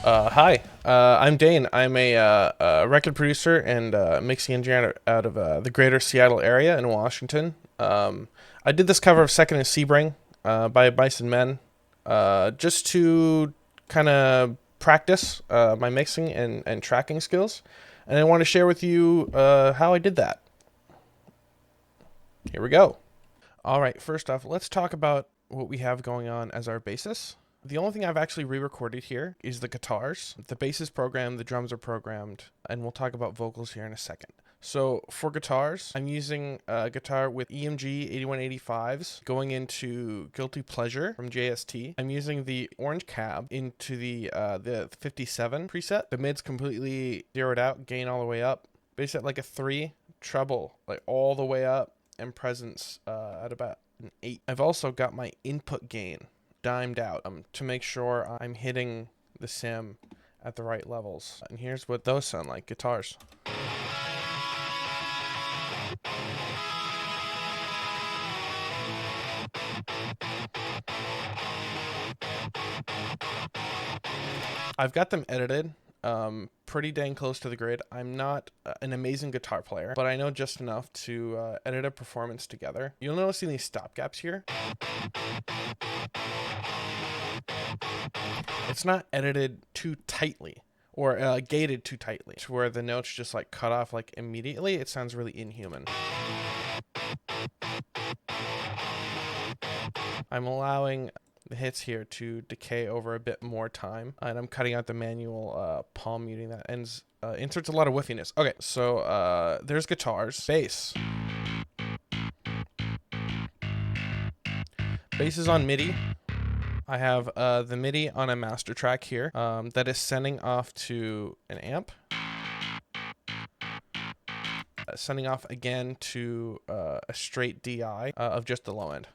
Hi, I'm Dane. I'm a record producer and mixing engineer out of the greater Seattle area in Washington. I did this cover of Second and Sebring by Mice and Men just to kind of practice my mixing and tracking skills. And I want to share with you how I did that. Here we go. All right, first off, let's talk about what we have going on as our basis. The only thing I've actually re-recorded here is the guitars. The bass is programmed, the drums are programmed, and we'll talk about vocals here in a second. So for guitars, I'm using a guitar with EMG 8185s going into Guilty Pleasure from JST. I'm using the orange cab into the 57 preset. The mid's completely zeroed out, gain all the way up. Bass at like a 3, treble like all the way up, and presence at about an 8. I've also got my input gain dimed out to make sure I'm hitting the sim at the right levels. And here's what those sound like, guitars. I've got them edited pretty dang close to the grid. I'm not an amazing guitar player, but I know just enough to edit a performance together. You'll notice these stop gaps here. It's not edited too tightly or gated too tightly to where the notes just like cut off like immediately. It sounds really inhuman. I'm allowing the hits here to decay over a bit more time, and I'm cutting out the manual palm muting that inserts a lot of whiffiness. Okay, so there's guitars. Bass. Bass is on MIDI. I have the MIDI on a master track here that is sending off to an amp. Sending off again to a straight DI of just the low end.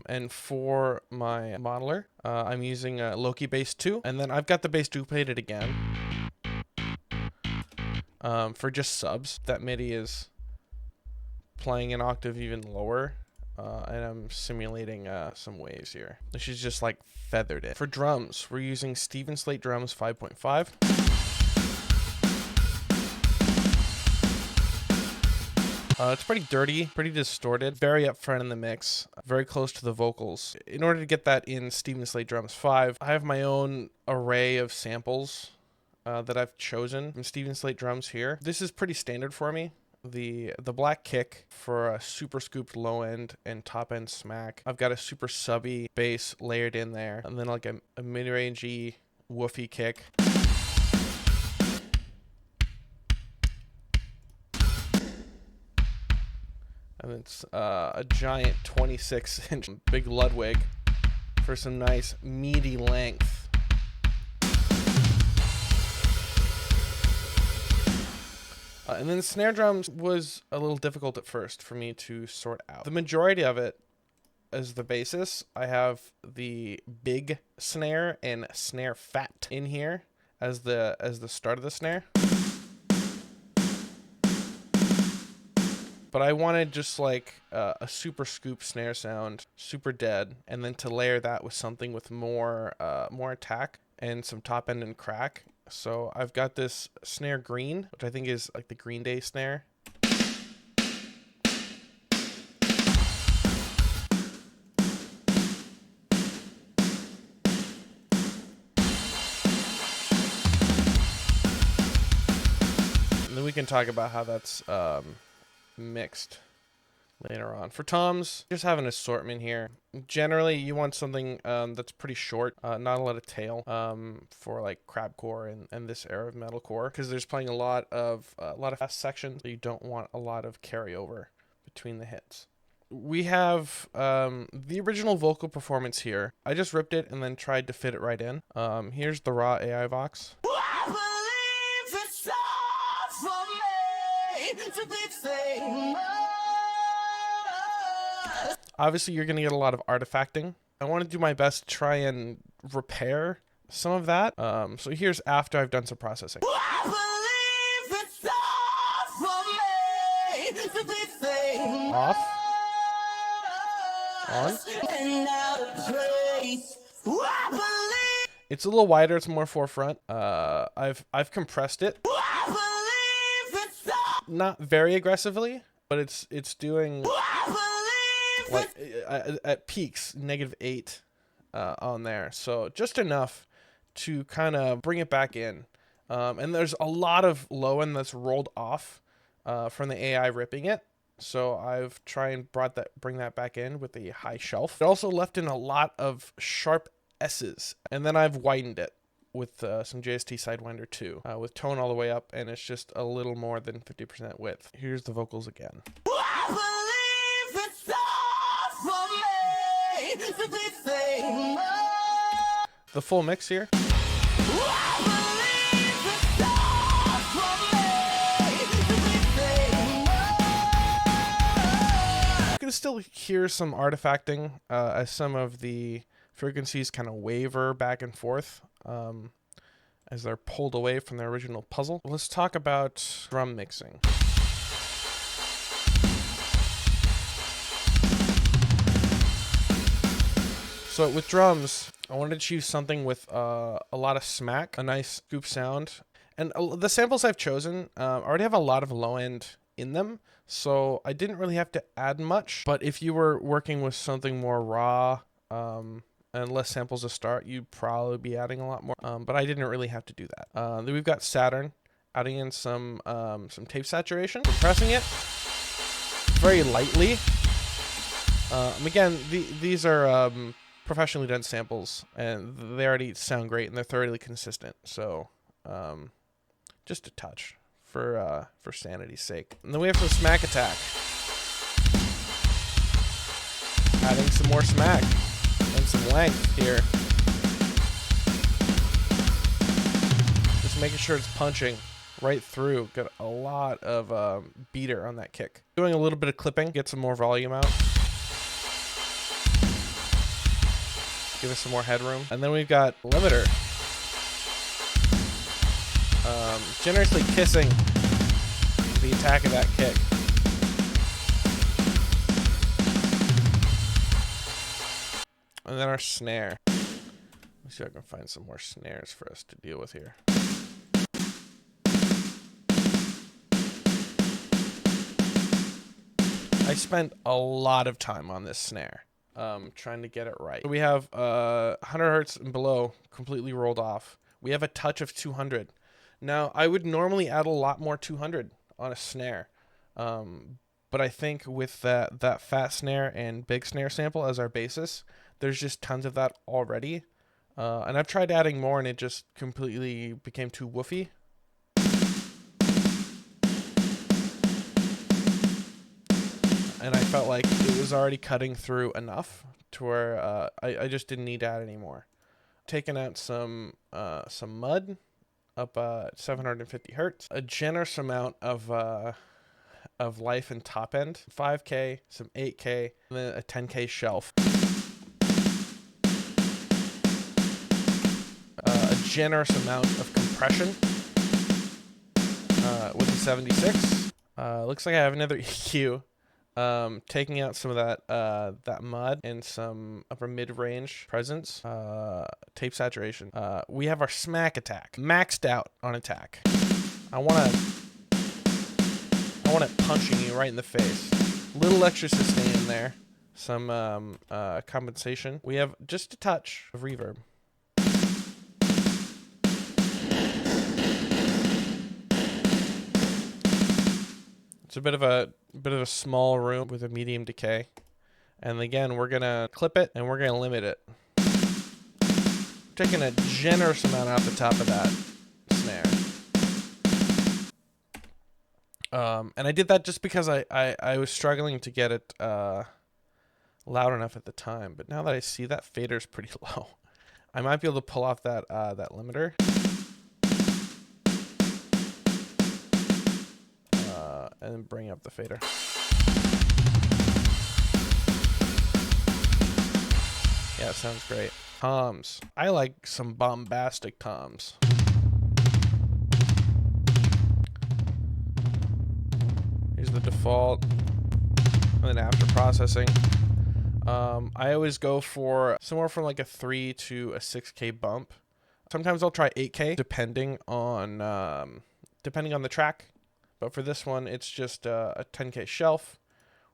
And for my modeler, I'm using Loki Bass 2, and then I've got the bass duplicated again for just subs. That MIDI is playing an octave even lower, and I'm simulating some waves here. She's just like feathered it. For drums, we're using Steven Slate Drums 5.5. It's pretty dirty, pretty distorted, very upfront in the mix, very close to the vocals. In order to get that in Steven Slate Drums 5, I have my own array of samples that I've chosen from Steven Slate Drums here. This is pretty standard for me. The black kick for a super scooped low end and top end smack. I've got a super subby bass layered in there, and then like a mid-rangey woofy kick. And it's a giant 26-inch big Ludwig for some nice meaty length. And then the snare drums was a little difficult at first for me to sort out. The majority of it is the basis. I have the big snare and snare fat in here as the start of the snare. But I wanted just like a super scoop snare sound, super dead, and then to layer that with something with more attack and some top end and crack. So I've got this snare green, which I think is like the Green Day snare. And then we can talk about how that's mixed later on. For toms, just have an assortment here. Generally, you want something that's pretty short, not a lot of tail for like crabcore and this era of metalcore, because there's playing a lot of fast sections, so you don't want a lot of carryover between the hits. We have the original vocal performance here. I just ripped it and then tried to fit it right in. Here's the raw AI Vox. Obviously, you're going to get a lot of artifacting. I want to do my best to try and repair some of that. So here's after I've done some processing. Off. on. It's a little wider, it's more forefront. I've compressed it. Not very aggressively, but it's doing like at peaks -8 on there. So just enough to kind of bring it back in. And there's a lot of low end that's rolled off from the AI ripping it. So I've tried and bring that back in with a high shelf. It also left in a lot of sharp S's, and then I've widened it with some JST Sidewinder too, with tone all the way up, and it's just a little more than 50% width. Here's the vocals again. The full mix here. You can still hear some artifacting as some of the frequencies kind of waver back and forth as they're pulled away from their original puzzle. Let's talk about drum mixing. So with drums, I wanted to choose something with a lot of smack, a nice scoop sound. And the samples I've chosen already have a lot of low end in them, so I didn't really have to add much. But if you were working with something more raw and less samples to start, you'd probably be adding a lot more. But I didn't really have to do that. Then we've got Saturn, adding in some tape saturation, compressing it very lightly. Again, these are professionally done samples, and they already sound great, and they're thoroughly consistent. So just a touch for sanity's sake. And then we have some smack attack. Adding some more smack and some length here. Just making sure it's punching right through. Got a lot of beater on that kick. Doing a little bit of clipping, get some more volume out. Give us some more headroom. And then we've got limiter. Generously kissing the attack of that kick. And then our snare. Let's see if I can find some more snares for us to deal with here. I spent a lot of time on this snare, trying to get it right. So we have 100 hertz and below completely rolled off. We have a touch of 200. Now, I would normally add a lot more 200 on a snare, but I think with that fat snare and big snare sample as our basis, there's just tons of that already. And I've tried adding more, and it just completely became too woofy. And I felt like it was already cutting through enough to where I just didn't need to add any more. Taking out some mud up at 750 hertz, a generous amount of life and top end, 5K, some 8K, and then a 10K shelf. A generous amount of compression with the 76. Looks like I have another EQ. Taking out some of that mud and some upper mid-range presence, tape saturation. We have our smack attack, maxed out on attack. I want it punching you right in the face. Little extra sustain in there, some compensation. We have just a touch of reverb. It's a bit of a small room with a medium decay. And again, we're gonna clip it and we're gonna limit it. Taking a generous amount out the top of that snare. And I did that just because I was struggling to get it loud enough at the time. But now that I see that fader's pretty low, I might be able to pull off that limiter. And then bring up the fader. Yeah, it sounds great. Toms. I like some bombastic toms. Here's the default. And then after processing, I always go for somewhere from like a 3 to a 6K bump. Sometimes I'll try 8K depending on the track. But for this one, it's just a 10K shelf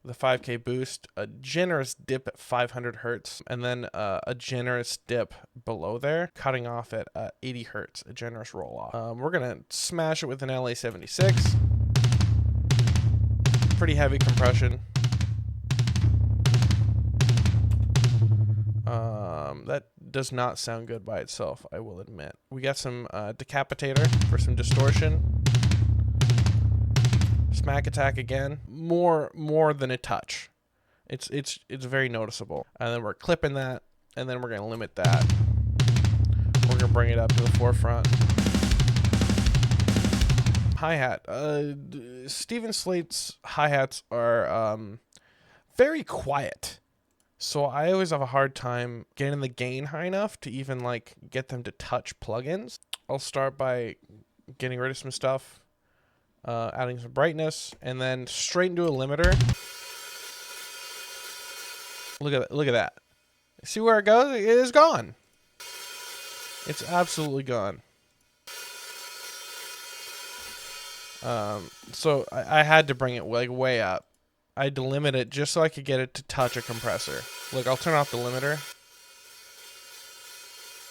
with a 5K boost, a generous dip at 500 hertz, and then a generous dip below there, cutting off at 80 hertz, a generous roll off. We're gonna smash it with an LA76. Pretty heavy compression. That does not sound good by itself, I will admit. We got some decapitator for some distortion. Smack attack again. More than a touch. It's very noticeable. And then we're clipping that, and then we're gonna limit that. We're gonna bring it up to the forefront. Hi-hat. Steven Slate's hi-hats are very quiet. So I always have a hard time getting the gain high enough to even like get them to touch plugins. I'll start by getting rid of some stuff, adding some brightness, and then straight into a limiter. Look at that. See where it goes? It is gone. It's absolutely gone. So I had to bring it like way up. I had to limit it just so I could get it to touch a compressor. Look, I'll turn off the limiter.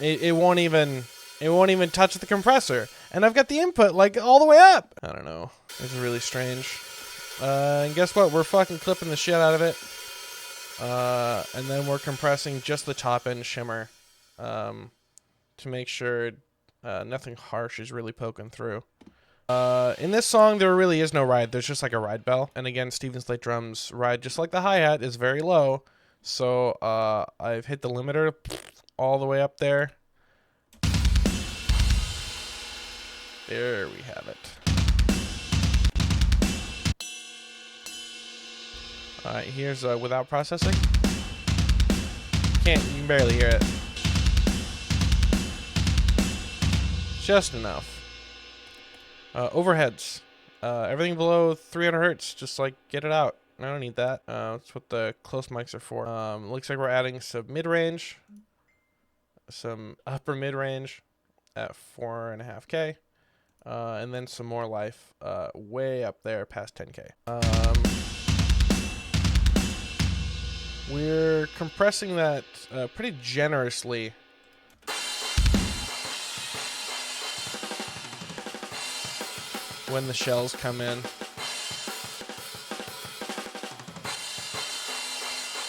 It won't even touch the compressor. And I've got the input like all the way up. I don't know. It's really strange. And guess what? We're fucking clipping the shit out of it. And then we're compressing just the top end shimmer to make sure nothing harsh is really poking through. In this song, there really is no ride. There's just like a ride bell. And again, Steven Slate drums ride just like the hi-hat is very low. So I've hit the limiter all the way up there. There we have it. Alright, here's without processing. You can barely hear it. Just enough. Overheads. Everything below 300 hertz, just like get it out. I don't need that. That's what the close mics are for. Looks like we're adding some mid-range, some upper mid-range at 4.5K, and then some more life way up there past 10K. We're compressing that pretty generously. When the shells come in.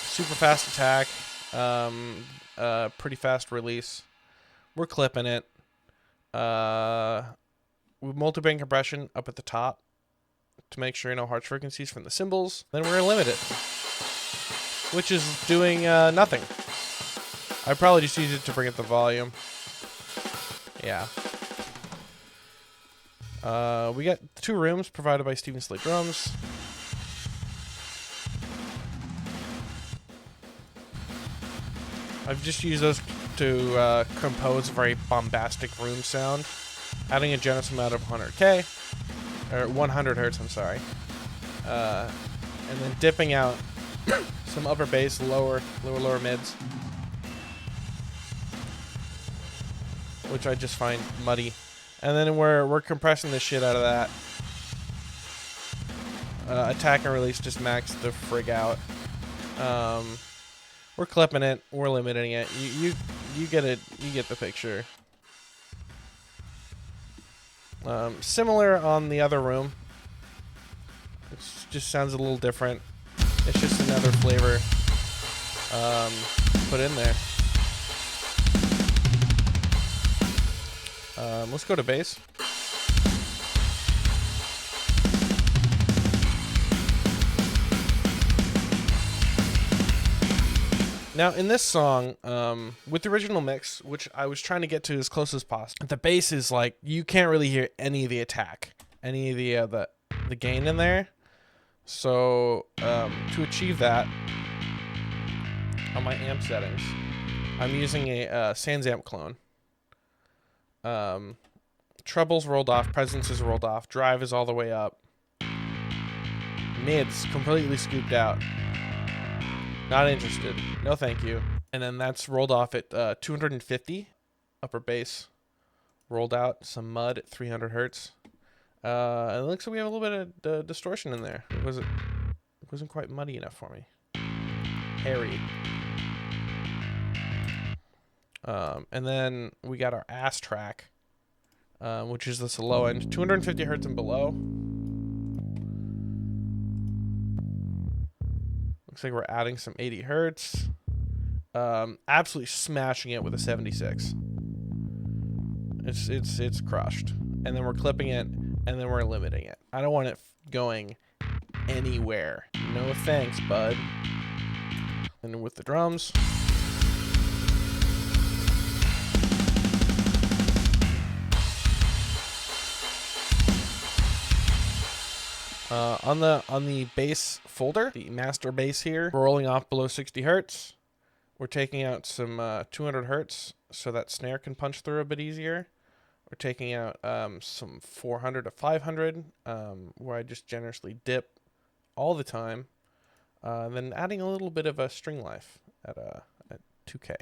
Super fast attack. Pretty fast release. We're clipping it. With multi-band compression up at the top to make sure you know harsh frequencies from the cymbals. Then we're gonna limit it, which is doing nothing. I probably just used it to bring up the volume. Yeah. We got 2 rooms provided by Steven Slate drums. I've just used those to compose a very bombastic room sound, adding a generous amount of 100K, or 100 hertz, I'm sorry, and then dipping out some upper bass, lower mids, which I just find muddy. And then we're compressing the shit out of that. Attack and release just max the frig out. We're clipping it. We're limiting it. You get it. You get the picture. Similar on the other room. It just sounds a little different. It's just another flavor put in there. Let's go to bass. Now, in this song, with the original mix, which I was trying to get to as close as possible, the bass is like, you can't really hear any of the attack, any of the gain in there. So, to achieve that, on my amp settings, I'm using a SansAmp clone. Trebles rolled off, presence is rolled off, drive is all the way up, mids completely scooped out. Not interested. No, thank you. And then that's rolled off at 250 upper bass. Rolled out some mud at 300 hertz. And it looks like we have a little bit of distortion in there. It wasn't quite muddy enough for me. Hairy. And then we got our ass track, which is this low end, 250 hertz and below. Looks like we're adding some 80 hertz. Absolutely smashing it with a 76. It's crushed. And then we're clipping it, and then we're limiting it. I don't want it going anywhere. No thanks, bud. And with the drums. On the bass folder, the master bass here, we're rolling off below 60 hertz. We're taking out some 200 hertz so that snare can punch through a bit easier. We're taking out some 400 to 500, where I just generously dip all the time. Then adding a little bit of a string life at 2K.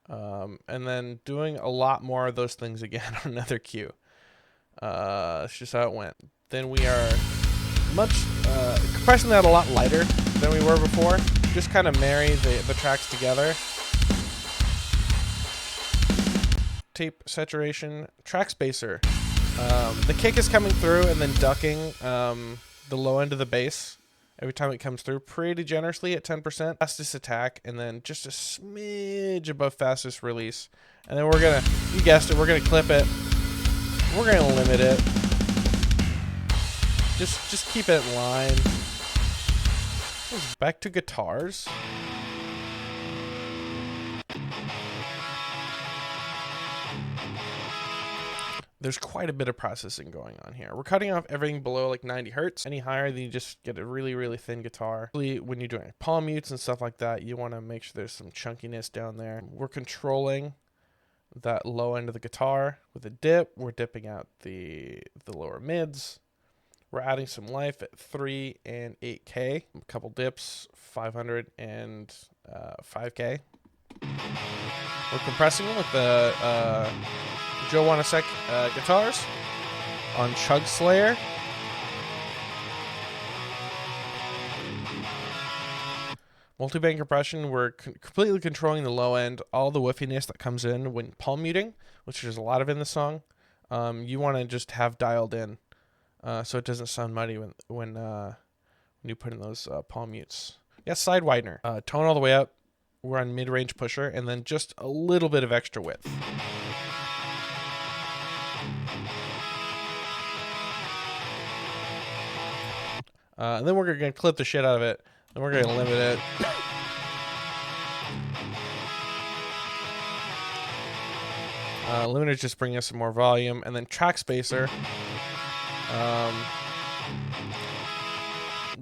And then doing a lot more of those things again on another cue. That's just how it went. Then we are compressing that a lot lighter than we were before. Just kind of marry the tracks together. Tape saturation, track spacer. The kick is coming through and then ducking the low end of the bass every time it comes through pretty generously at 10%. Fastest attack, and then just a smidge above fastest release. And then we're gonna, you guessed it, we're gonna clip it. We're gonna limit it. Just keep it in line. Back to guitars. There's quite a bit of processing going on here. We're cutting off everything below like 90 hertz. Any higher, then you just get a really, really thin guitar. When you're doing palm mutes and stuff like that, you want to make sure there's some chunkiness down there. We're controlling that low end of the guitar with a dip. We're dipping out the lower mids. We're adding some life at 3 and 8K. A couple dips, 500 and 5K. We're compressing with the Joe Wanasek guitars on Chug Slayer. Multiband compression, we're completely controlling the low end, all the woofiness that comes in when palm muting, which there's a lot of in the song. You want to just have dialed in so it doesn't sound muddy when you put in those palm mutes. Yeah, side widener. Tone all the way up. We're on mid-range pusher, and then just a little bit of extra width. And then we're going to clip the shit out of it. Then we're going to limit it. Limiters just bring us some more volume. And then track spacer.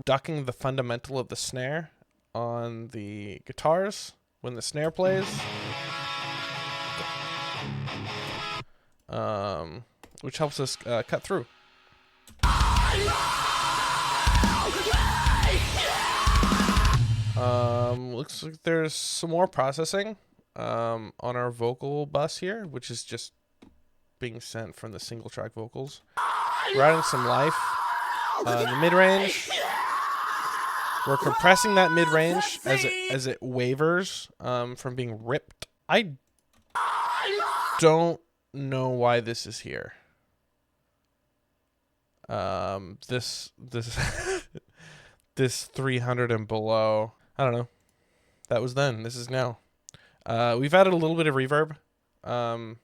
Ducking the fundamental of the snare on the guitars when the snare plays. Which helps us cut through. Looks like there's some more processing on our vocal bus here, which is just being sent from the single track vocals. We're adding some life in the mid-range. We're compressing that mid-range as it wavers from being ripped. I don't know why this is here. This this 300 and below. I don't know. That was then. This is now. We've added a little bit of reverb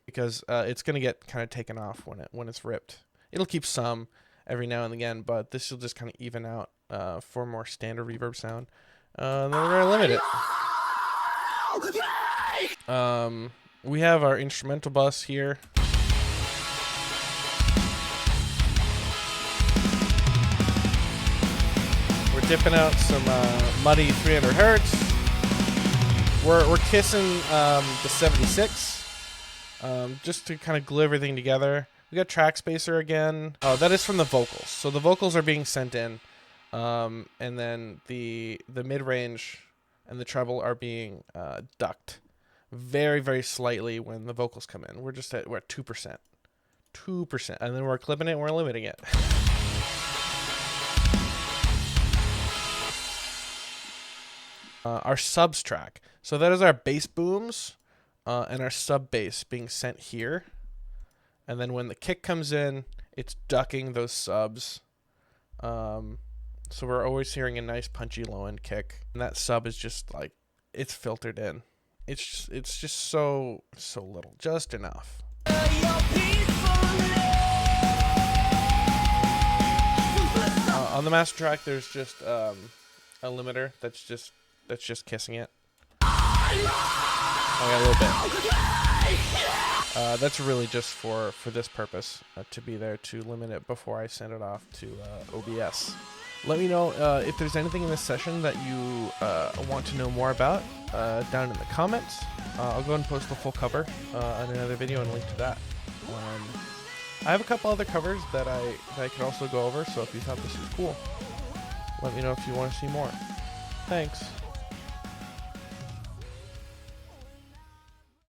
because it's gonna get kind of taken off when it's ripped. It'll keep some every now and again, but this will just kind of even out for a more standard reverb sound. Then we're gonna limit it. We have our instrumental bus here. We're dipping out some muddy 300 hertz. We're kissing the 76 just to kind of glue everything together. We got track spacer again. Oh, that is from the vocals. So the vocals are being sent in, and then the mid range and the treble are being ducked very, very slightly when the vocals come in. We're at 2%. 2%. And then we're clipping it and we're limiting it. Our subs track. So that is our bass booms and our sub bass being sent here. And then when the kick comes in, it's ducking those subs. So we're always hearing a nice punchy low end kick. And that sub is just like, it's filtered in. It's just so little, just enough. On the master track, there's just a limiter that's just kissing it. Oh yeah, a little bit. That's really just for this purpose, to be there to limit it before I send it off to OBS. Let me know if there's anything in this session that you want to know more about down in the comments. I'll go and post the full cover on another video and link to that. I have a couple other covers that I could also go over, so if you thought this was cool, let me know if you want to see more. Thanks.